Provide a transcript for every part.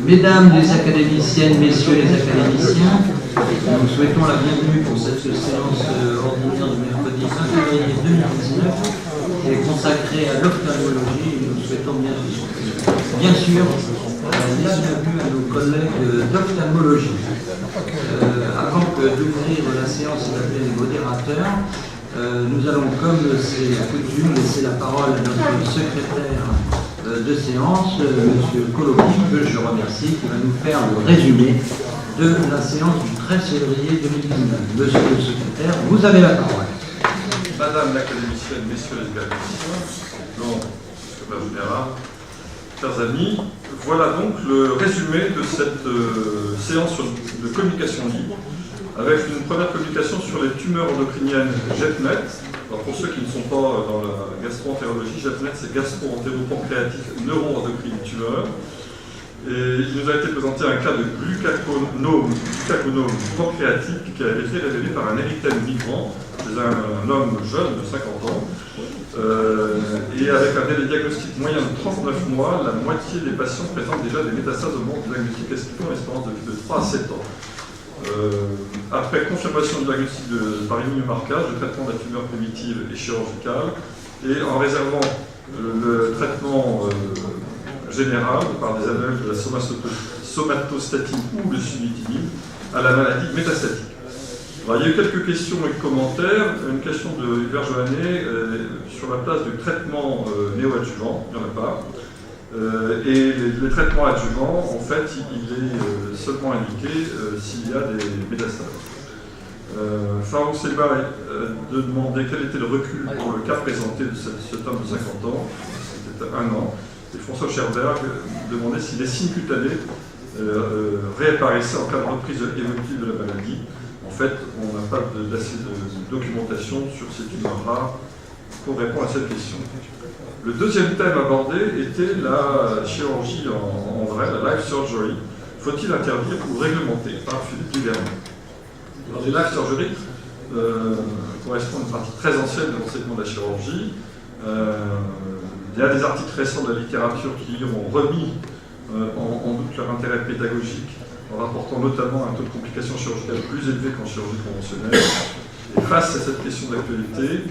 Mesdames les académiciennes, messieurs les académiciens, nous souhaitons la bienvenue pour cette séance ordinaire du mercredi 20 février 2019 qui est consacrée à l'ophtalmologie et nous souhaitons bien sûr la bienvenue à nos collègues d'ophtalmologie. Avant d'ouvrir la séance et d'appeler les modérateurs, nous allons, comme c'est la coutume, laisser la parole à notre secrétaire de séance, M. Colobi, que je remercie, qui va nous faire le résumé de la séance du 13 février 2019. Monsieur le secrétaire, vous avez la parole. Madame l'académicienne, messieurs les académiciens, secrétaire général, chers amis, voilà donc le résumé de cette séance de communication libre, avec une première communication sur les tumeurs endocriniennes GEPNET. Alors pour ceux qui ne sont pas dans la gastro-entérologie, GEPNET c'est gastro-entéropancréatique neuroendocrine tumeur. Et il nous a été présenté un cas de glucagonome pancréatique qui a été révélé par un érythème migrant chez un homme jeune de 50 ans. Et avec un délai diagnostic moyen de 39 mois, la moitié des patients présentent déjà des métastases au moment du diagnostic, expliquant l'espérance de vie de 3 à 7 ans. Après confirmation du diagnostic par immunomarquage, le traitement de la tumeur primitive et chirurgicale, et en réservant le traitement général par des analogues de la somatostatine ou le sunitinib à la maladie métastatique. Alors, il y a eu quelques questions et commentaires. Une question de Hubert Joannet sur la place du traitement néoadjuvant, il n'y en a pas. Et les traitements adjuvants, en fait, il est seulement indiqué s'il y a des métastases. Farouk Seba demandait quel était le recul pour le cas présenté de cet homme de 50 ans, c'était 1 an, et François Scherberg demandait si les signes cutanés réapparaissaient en cas de reprise évolutive de la maladie. En fait, on n'a pas assez de documentation sur ces tumeurs rares pour répondre à cette question. Le deuxième thème abordé était la chirurgie en vrai, la life surgery. Faut-il interdire ou réglementer, par Philippe Duvernet. Les life surgery correspondent à une partie très ancienne de l'enseignement de la chirurgie. Il y a des articles récents de la littérature qui ont remis en doute leur intérêt pédagogique, en rapportant notamment un taux de complications chirurgicales plus élevé qu'en chirurgie conventionnelle. Et face à cette question d'actualité,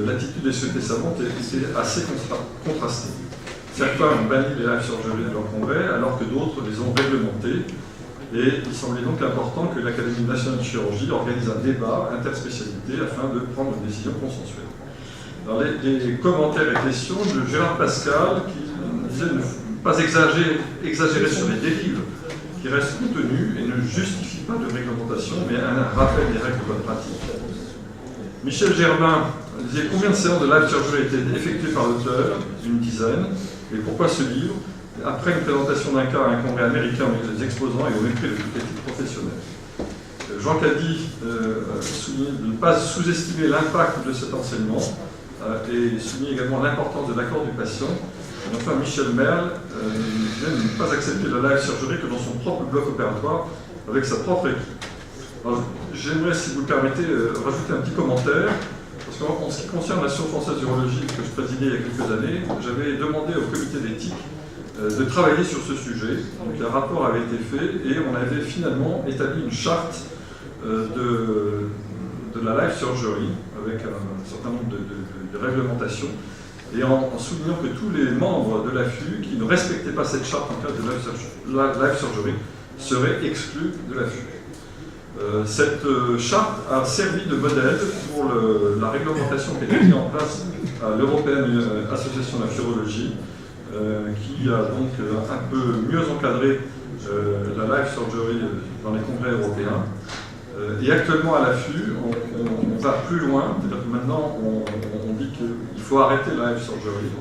l'attitude des sociétés savantes était assez contrastée. Certains ont banni les life surgery de leur congrès, alors que d'autres les ont réglementés. Et il semblait donc important que l'Académie nationale de chirurgie organise un débat interspécialité afin de prendre une décision consensuelle. Alors les commentaires et questions de Gérard Pascal qui disait ne pas exagérer sur les dérives qui restent contenues et ne justifient pas de réglementation, mais un rappel des règles de bonne pratique. Michel Germain disait combien de séances de live surgery étaient effectuées par l'auteur, une dizaine, et pourquoi ce livre, après une présentation d'un cas à un congrès américain avec les exposants et au mépris de toute éthique professionnelle. Jean Caddy souligne de ne pas sous-estimer l'impact de cet enseignement et souligne également l'importance de l'accord du patient. Et enfin, Michel Merle disait de ne pas accepter la live surgery que dans son propre bloc opératoire avec sa propre équipe. J'aimerais, si vous le permettez, rajouter un petit commentaire, parce qu'en ce qui concerne l'Association française d'urologie que je présidais il y a quelques années, j'avais demandé au comité d'éthique de travailler sur ce sujet. Donc un rapport avait été fait et on avait finalement établi une charte de la life surgery avec un certain nombre de réglementations, et en soulignant que tous les membres de l'AFU qui ne respectaient pas cette charte en cas de life surgery seraient exclus de l'AFU. Cette charte a servi de modèle pour la réglementation qui a été mise en place à l'European Association de la chirurgie, qui a donc un peu mieux encadré la life surgery dans les congrès européens. Et actuellement à l'AFU, on va plus loin, c'est-à-dire que maintenant on dit qu'il faut arrêter la life surgery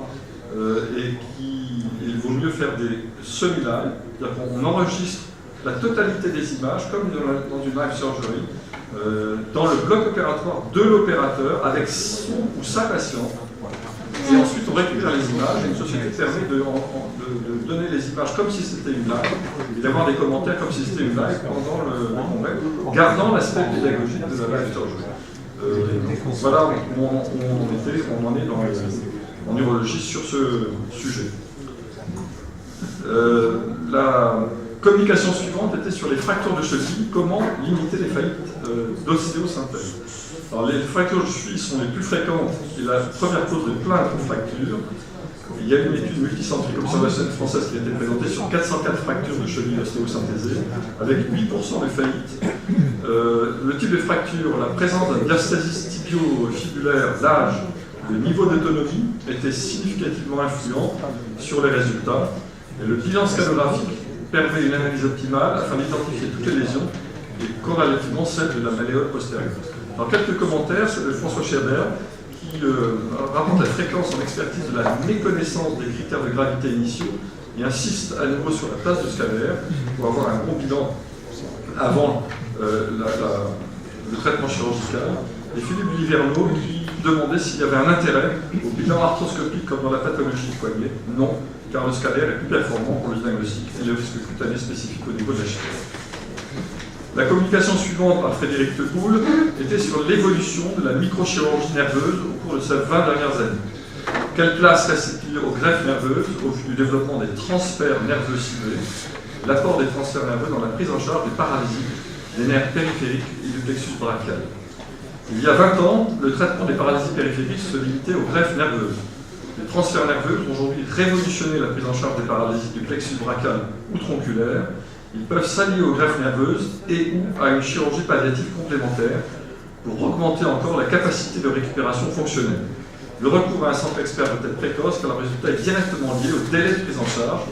et qu'il vaut mieux faire des semi-live, c'est-à-dire qu'on enregistre la totalité des images, comme dans une live surgery, dans le bloc opératoire de l'opérateur avec son ou sa patiente. Et ensuite, on récupère les images et une société permet de donner les images comme si c'était une live et d'avoir des commentaires comme si c'était une live pendant le congrès, gardant l'aspect pédagogique de la live surgery. Voilà où on en est en urologie sur ce sujet. La communication suivante était sur les fractures de cheville, comment limiter les faillites d'ostéosynthèse. Alors, les fractures de cheville sont les plus fréquentes et la première cause de plainte aux fractures. Il y a une étude multicentrique observationnelle française qui a été présentée sur 404 fractures de cheville ostéosynthésées, avec 8% de faillites. Le type de fracture, la présence d'un diastasis tibio-fibulaire, l'âge, le niveau d'autonomie était significativement influent sur les résultats. Et le bilan scannographique permet une analyse optimale afin d'identifier toutes les lésions et corrélativement celles de la malléole postérieure. Alors, quelques commentaires, c'est de François Scherber qui rapporte la fréquence en expertise de la méconnaissance des critères de gravité initiaux et insiste à nouveau sur la place de scalaire pour avoir un bon bilan avant le traitement chirurgical. Et Philippe Liverneau qui demandait s'il y avait un intérêt au bilan arthroscopique comme dans la pathologie du poignet. Non, car le scalaire est plus performant pour le diagnostic et le risque cutané spécifique au niveau de la chirurgie. La communication suivante par Frédéric Tepoul était sur l'évolution de la microchirurgie nerveuse au cours de ces 20 dernières années. Quelle place reste-t-il aux greffes nerveuses au vu du développement des transferts nerveux ciblés, l'apport des transferts nerveux dans la prise en charge des paralysies, des nerfs périphériques et du plexus brachial? Il y a 20 ans, le traitement des paralysies périphériques se limitait aux greffes nerveuses. Les transferts nerveux ont aujourd'hui révolutionné la prise en charge des paralysies du plexus brachial ou tronculaire. Ils peuvent s'allier aux greffes nerveuses et ou à une chirurgie palliative complémentaire pour augmenter encore la capacité de récupération fonctionnelle. Le recours à un centre expert doit être précoce car le résultat est directement lié au délai de prise en charge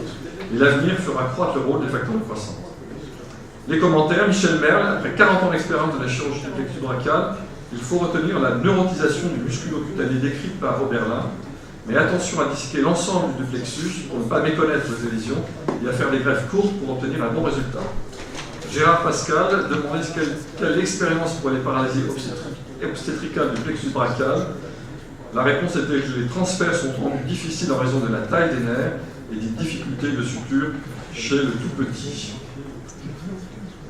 et l'avenir fera croître le rôle des facteurs de croissance. Les commentaires, Michel Merle, après 40 ans d'expérience de la chirurgie du plexus brachial, il faut retenir la neurotisation du musculo-cutané décrite par Oberlin, mais attention à disséquer l'ensemble du plexus pour ne pas méconnaître les lésions et à faire des greffes courtes pour obtenir un bon résultat. Gérard Pascal demandait quelle expérience pour les paralysies obstétricales du plexus brachial. La réponse était que les transferts sont rendus difficiles en raison de la taille des nerfs et des difficultés de suture chez le tout petit.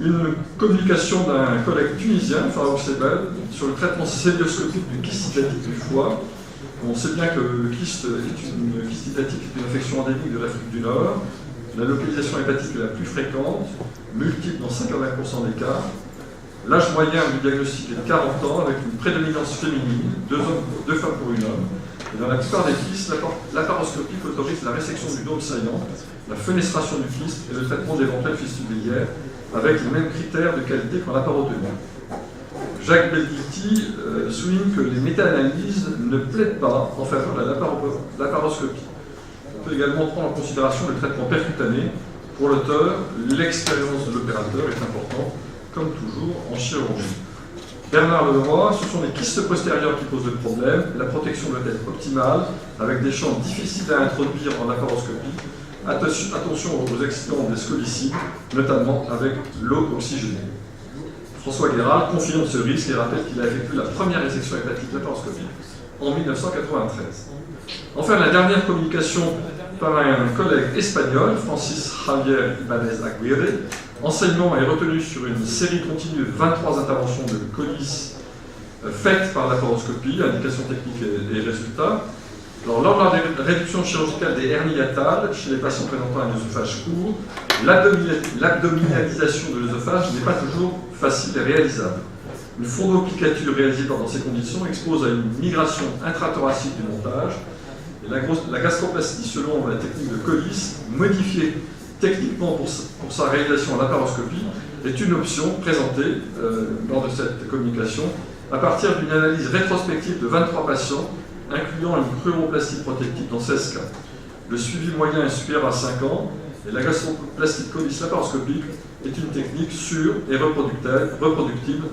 Une communication d'un collègue tunisien, Farouk Sebel, sur le traitement célioscopique du kyste hydatique du foie. On sait bien que le kyste hydatique est une infection endémique de l'Afrique du Nord. La localisation hépatique est la plus fréquente, multiple dans 50% des cas. L'âge moyen du diagnostic est de 40 ans avec une prédominance féminine, 2 femmes pour une homme. Et dans la plupart des kystes, laparoscopique autorise la résection du dôme saillant, la fenestration du kyste et le traitement d'éventuelles fistules biliaires avec les mêmes critères de qualité qu'en laparotomie. Jacques Belghiti souligne que les méta-analyses ne plaident pas en faveur de la laparoscopie. On peut également prendre en considération le traitement percutané. Pour l'auteur, l'expérience de l'opérateur est importante, comme toujours en chirurgie. Bernard Leroy, ce sont les kystes postérieurs qui posent le problème. La protection doit être optimale, avec des champs difficiles à introduire en laparoscopie. Attention aux accidents des scolicides, notamment avec l'eau oxygénée. François Guéral confirme ce risque et rappelle qu'il a effectué la première résection hépatique laparoscopique en 1993. Enfin, la dernière communication par un collègue espagnol, Francis Javier Ibanez Aguirre. Enseignement est retenu sur une série continue de 23 interventions de colis faites par laparoscopie, indications techniques et résultats. Alors, lors de la réduction chirurgicale des hernies hiatales chez les patients présentant un œsophage court, l'abdominalisation de l'œsophage n'est pas toujours facile et réalisable. Une fondoplicature réalisée dans ces conditions expose à une migration intrathoracique du montage. Et la gastroplastie, selon la technique de Collis, modifiée techniquement pour sa réalisation en laparoscopie, est une option présentée lors de cette communication à partir d'une analyse rétrospective de 23 patients incluant une cruroplastie protective dans 16 cas. Le suivi moyen est supérieur à 5 ans et la gastroplastie de Collis laparoscopique est une technique sûre et reproductible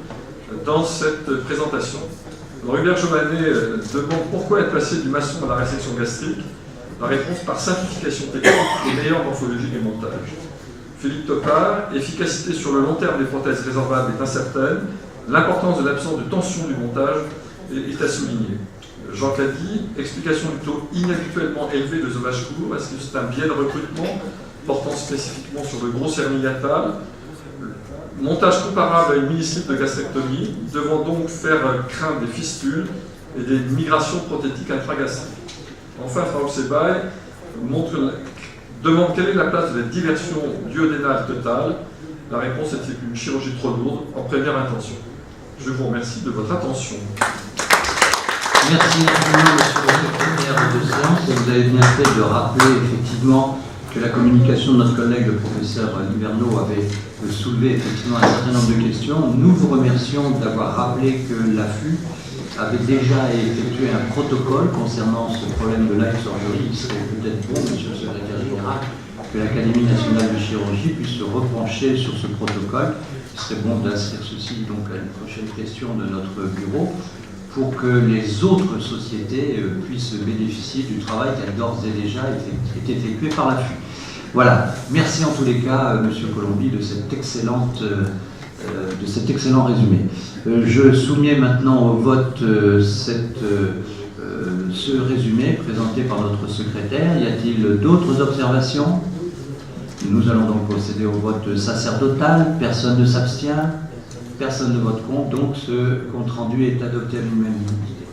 dans cette présentation. Alors, Hubert Jomanet demande pourquoi être passé du maçon à la résection gastrique. La réponse par simplification technique et meilleure morphologie du montage. Philippe Topard, efficacité sur le long terme des prothèses résorbables est incertaine. L'importance de l'absence de tension du montage est à souligner. Jean Caddy, explication du taux inhabituellement élevé de œsophage court. Est-ce que c'est un biais de recrutement portant spécifiquement sur le gros hernie hiatale? Montage comparable à une mini-slip de gastrectomie, devant donc faire craindre des fistules et des migrations prothétiques intragastriques. Enfin, Farouk Sebaï montre Demande quelle est la place de la diversion duodénale totale. La réponse est une chirurgie trop lourde en première intention. Je vous remercie de votre attention. Merci infiniment, monsieur le secrétaire de séance. Et vous avez bien fait de rappeler effectivement que la communication de notre collègue, le professeur Liverneau, avait soulevé effectivement un certain nombre de questions. Nous vous remercions d'avoir rappelé que l'AFU avait déjà effectué un protocole concernant ce problème de life surgery. Il serait peut-être bon, monsieur le secrétaire général, que l'Académie nationale de chirurgie puisse se repencher sur ce protocole. Il serait bon d'inscrire ceci donc à une prochaine question de notre bureau pour que les autres sociétés puissent bénéficier du travail qui a d'ores et déjà été effectué par l'AFU. Voilà. Merci en tous les cas, monsieur Colombi, de cet excellent résumé. Je soumets maintenant au vote ce résumé présenté par notre secrétaire. Y a-t-il d'autres observations? Nous allons donc procéder au vote sacerdotal. Personne ne s'abstient, personne ne vote contre, donc ce compte rendu est adopté à l'unanimité.